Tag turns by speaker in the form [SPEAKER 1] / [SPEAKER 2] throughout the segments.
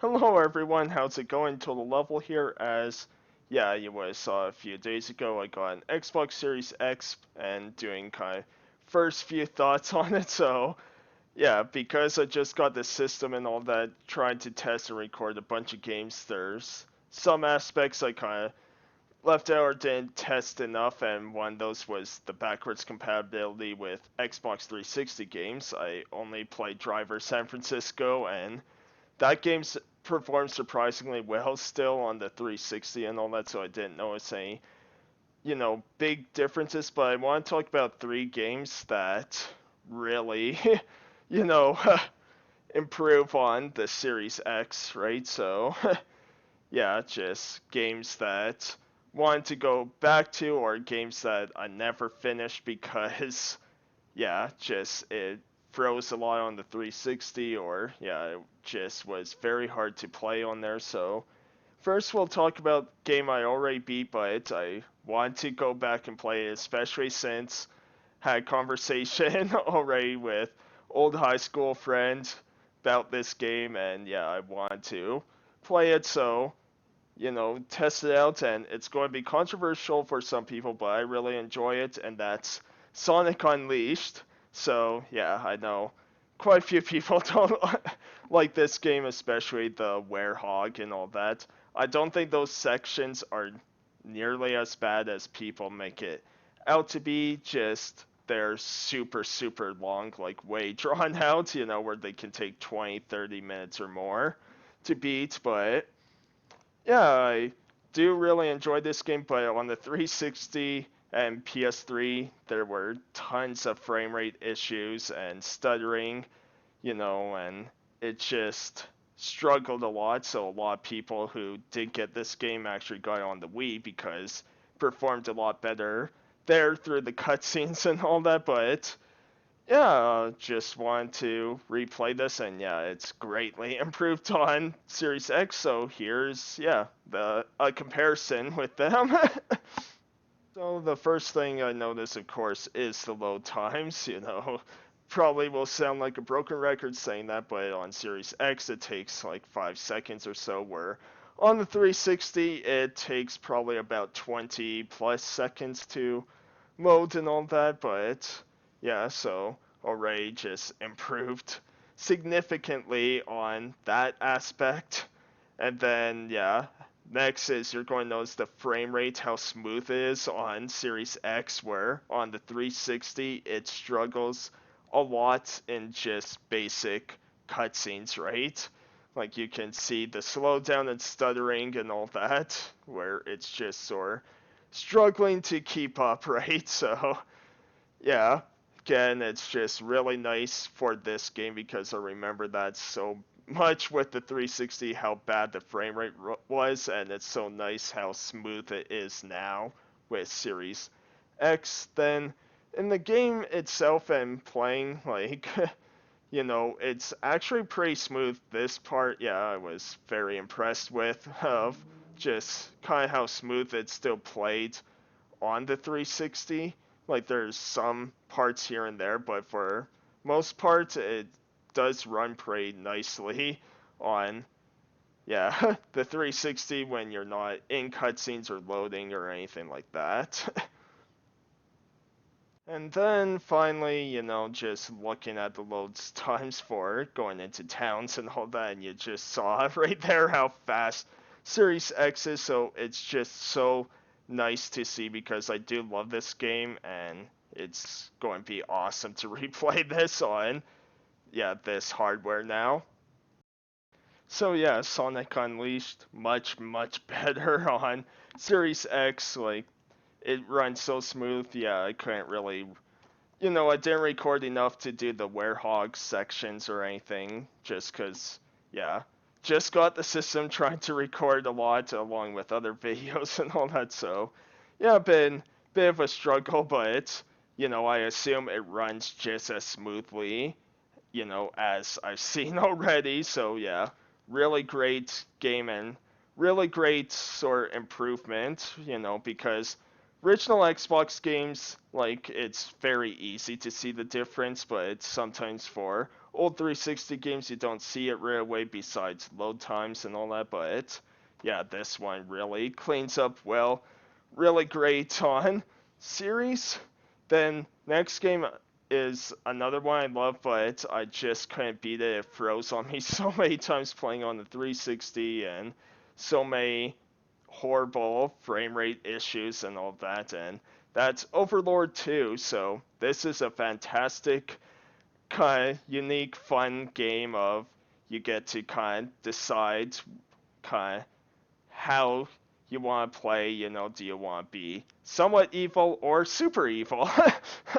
[SPEAKER 1] Hello everyone, how's it going? Total Level here. As you was saw a few days ago, I got an Xbox Series X and doing kind of first few thoughts on it. So yeah, because I just got the system and all that, trying to test and record a bunch of games, there's some aspects I kind of left out or didn't test enough, and one of those was the backwards compatibility with Xbox 360 games. I only played Driver San Francisco, and that game performs surprisingly well still on the 360 and all that, so I didn't notice any, big differences. But I want to talk about three games that really, you know, improve on the Series X, right? So, yeah, just games that want to go back to, or games that I never finished because just it froze a lot on the 360, or it just was very hard to play on there. So first we'll talk about game I already beat, but I want to go back and play it, especially since I had conversation already with old high school friends about this game, and I want to play it. So test it out, and it's going to be controversial for some people, but I really enjoy it, and that's Sonic Unleashed. So, I know quite a few people don't like this game, especially the Werehog and all that. I don't think those sections are nearly as bad as people make it out to be, just they're super, super long, like way drawn out, where they can take 20, 30 minutes or more to beat, but I do really enjoy this game, but on the 360 and PS3, there were tons of frame rate issues and stuttering, and it just struggled a lot. So a lot of people who did get this game actually got on the Wii because it performed a lot better there through the cutscenes and all that, but just want to replay this, and it's greatly improved on Series X. So here's the a comparison with them. So the first thing I notice, of course, is the load times. Probably will sound like a broken record saying that, but on Series X it takes like 5 seconds or so, where on the 360 it takes probably about 20 plus seconds to load and all that. But so already just improved significantly on that aspect. And then next is you're going to notice the frame rate, how smooth it is on Series X, where on the 360 it struggles a lot in just basic cutscenes, right? Like you can see the slowdown and stuttering and all that, where it's just sort of struggling to keep up, right? So yeah, again, it's just really nice for this game because I remember that so much with the 360 how bad the frame rate was, and it's so nice how smooth it is now with Series X. Then in the game itself and playing, like, it's actually pretty smooth. This part, I was very impressed with, of just kind of how smooth it still played on the 360. Like there's some parts here and there, but for most parts it does run pretty nicely on the 360 when you're not in cutscenes or loading or anything like that. And then finally, just looking at the load times for going into towns and all that, and you just saw right there how fast Series X is, so it's just so nice to see because I do love this game, and it's going to be awesome to replay this on, this hardware now. So Sonic Unleashed, much, much better on Series X, like, it runs so smooth, I couldn't really I didn't record enough to do the Werehog sections or anything, just because, just got the system trying to record a lot along with other videos and all that, so, been bit of a struggle, but, I assume it runs just as smoothly, as I've seen already, so really great game and really great sort of improvement, because original Xbox games, like, it's very easy to see the difference, but it's sometimes for old 360 games, you don't see it right away besides load times and all that, but yeah, this one really cleans up well. Really great on series. Then next game is another one I love, but I just couldn't beat it. It froze on me so many times playing on the 360 and so many horrible frame rate issues and all that. And that's Overlord 2. So this is a fantastic, kind of unique, fun game of you get to kind of decide kind of how you want to play. Do you want to be somewhat evil or super evil?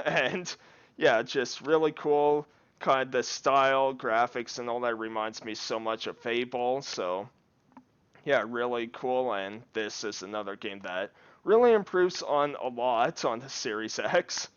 [SPEAKER 1] And yeah, just really cool. Kind of the style, graphics, and all that reminds me so much of Fable. So yeah, really cool. And this is another game that really improves on a lot on the Series X.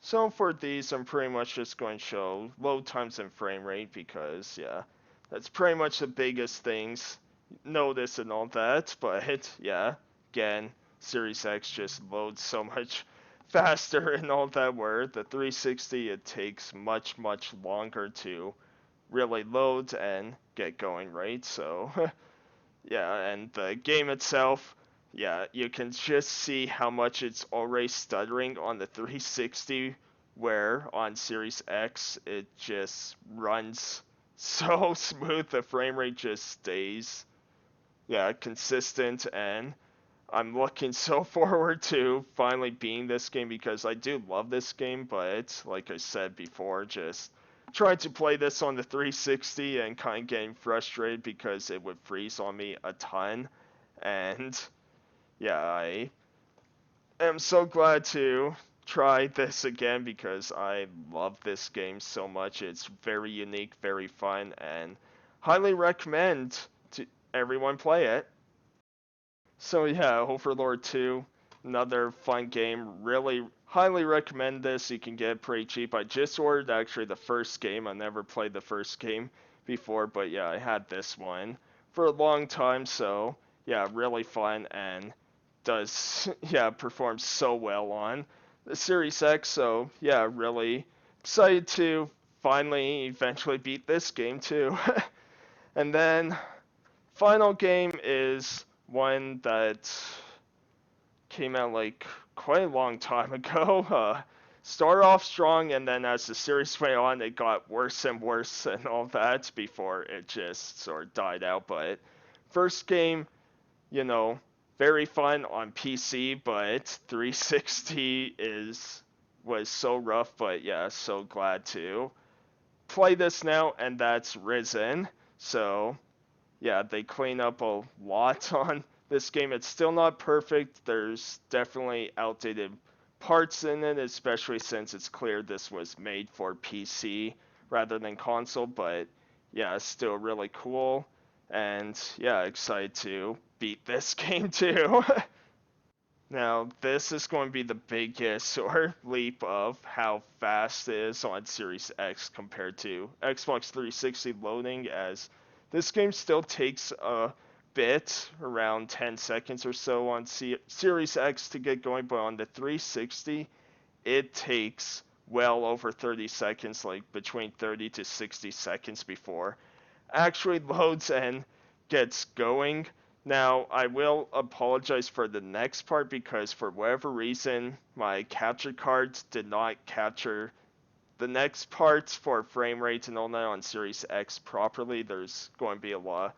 [SPEAKER 1] So for these, I'm pretty much just going to show load times and frame rate because, yeah, that's pretty much the biggest things. Notice and all that, but yeah, again, Series X just loads so much faster and all that, where the 360, it takes much, much longer to really load and get going, right? So yeah, and the game itself, yeah, you can just see how much it's already stuttering on the 360, where on Series X it just runs so smooth, the frame rate just stays, yeah, consistent, and I'm looking so forward to finally beating this game because I do love this game, but like I said before, just trying to play this on the 360 and kind of getting frustrated because it would freeze on me a ton. And yeah, I am so glad to try this again because I love this game so much. It's very unique, very fun, and highly recommend to everyone play it. So yeah, Overlord 2, another fun game. Really highly recommend this. You can get it pretty cheap. I just ordered actually the first game. I never played the first game before, but yeah, I had this one for a long time. So yeah, really fun and does yeah perform so well on the Series X. So yeah, really excited to finally eventually beat this game too. And then final game is one that came out like quite a long time ago. Started off strong, and then as the series went on, it got worse and worse and all that before it just sort of died out. But first game, you know, very fun on PC, but 360 was so rough. But yeah, so glad to play this now, and that's Risen. So yeah, they clean up a lot on this game. It's still not perfect. There's definitely outdated parts in it, especially since it's clear this was made for PC rather than console. But yeah, it's still really cool. And yeah, excited to beat this game too. Now, this is going to be the biggest sort of leap of how fast it is on Series X compared to Xbox 360 loading, as this game still takes a bit, around 10 seconds or so on Series X to get going, but on the 360, it takes well over 30 seconds, like between 30 to 60 seconds before actually loads and gets going. Now, I will apologize for the next part because for whatever reason, my capture cards did not capture the next parts for frame rates and all that on Series X properly. There's going to be a lot of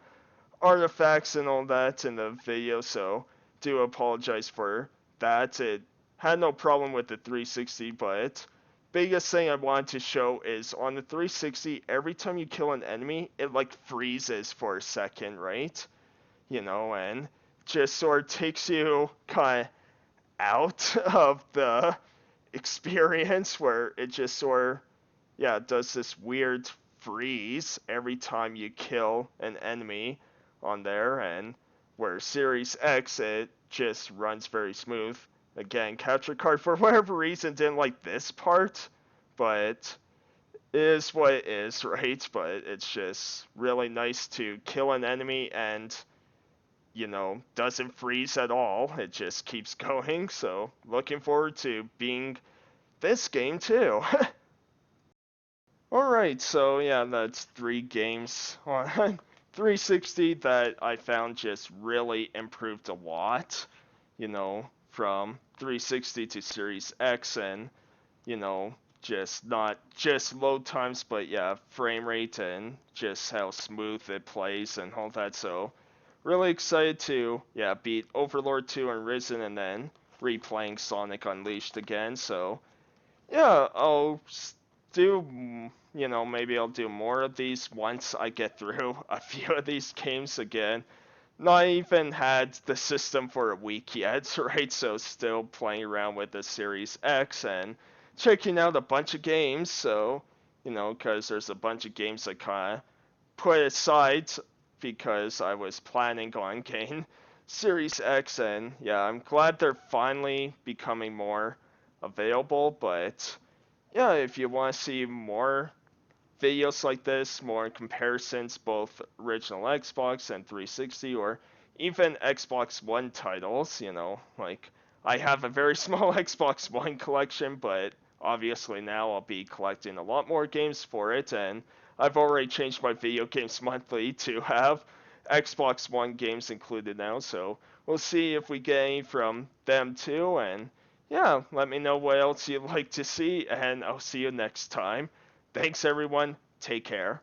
[SPEAKER 1] artifacts and all that in the video, so do apologize for that. It had no problem with the 360, but biggest thing I wanted to show is on the 360, every time you kill an enemy, it like freezes for a second, right? And just sort of takes you kind of out of the experience where it just sort of, yeah, does this weird freeze every time you kill an enemy on there, and where Series X, it just runs very smooth. Again, capture card for whatever reason didn't like this part, but it is what it is, right? But it's just really nice to kill an enemy and doesn't freeze at all. It just keeps going. So looking forward to being this game too. Alright, so yeah, that's 3 games on 360 that I found just really improved a lot, from 360 to Series X, and, just not just load times, but yeah, frame rate and just how smooth it plays and all that. So, really excited to, yeah, beat Overlord 2 and Risen, and then replaying Sonic Unleashed again. So, yeah, maybe I'll do more of these once I get through a few of these games again. Not even had the system for a week yet, right? So still playing around with the Series X and checking out a bunch of games. So, because there's a bunch of games I kind of put aside because I was planning on getting Series X, and yeah, I'm glad they're finally becoming more available. But yeah, if you want to see more videos like this, more comparisons, both original Xbox and 360, or even Xbox One titles. Like I have a very small Xbox One collection, but obviously now I'll be collecting a lot more games for it, and I've already changed my video games monthly to have Xbox One games included now, so we'll see if we get any from them too, and yeah, let me know what else you'd like to see, and I'll see you next time. Thanks, everyone. Take care.